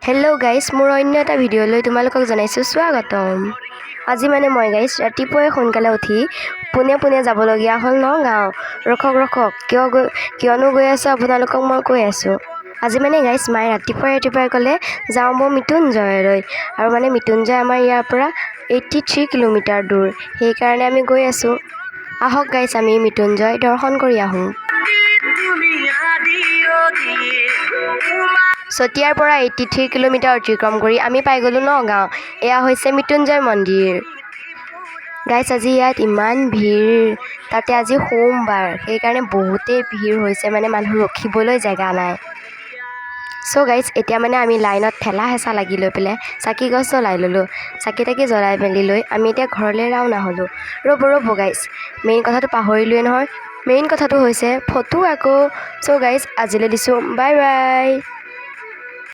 Hello' guys, মোৰ অন্য এটা ভিডিঅ'লৈ তোমালোকক জনাইছোঁ স্বাগতম। আজি মানে মই গাইজ ৰাতিপুৱাই সোনকালে উঠি পোনে পোনে যাবলগীয়া হ'ল নগাঁও। ৰখক কিয়নো গৈ আছোঁ আপোনালোকক মই কৈ আছোঁ। আজি মানে গাইজ মায়ে ৰাতিপুৱাই ক'লে যাওঁ বৌ মৃত্যুঞ্জয়লৈ, আৰু মানে মৃত্যুঞ্জয় আমাৰ ইয়াৰ পৰা 83 কিলোমিটাৰ দূৰ, সেইকাৰণে আমি গৈ আছোঁ। আহক গাইজ আমি মৃত্যুঞ্জয় দৰ্শন কৰি আহোঁ। চতিয়াৰ পৰা 83 কিলোমিটাৰ অতিক্ৰম কৰি আমি পাই গ'লোঁ নগাঁও। এয়া হৈছে মৃত্যুঞ্জয় মন্দিৰ। গাইজ আজি ইয়াত ইমান ভিৰ, তাতে আজি সোমবাৰ, সেইকাৰণে বহুতেই ভিৰ হৈছে, মানে মানুহ ৰখিবলৈ জেগা নাই। চ' গাইজ এতিয়া মানে আমি লাইনত ঠেলা হেঁচা লাগি লৈ পেলাই চাকি গছ জ্বলাই ল'লোঁ। চাকি তাকি জ্বলাই মেলি লৈ আমি এতিয়া ঘৰলৈ ৰাওনা হ'লোঁ। ৰ'ব গাইজ, মেইন কথাটো পাহৰিলোৱে নহয়। মেইন কথাটো হৈছে ফটো আকৌ। চ' গাইজ আজিলৈ দিছোঁ বাই বাই।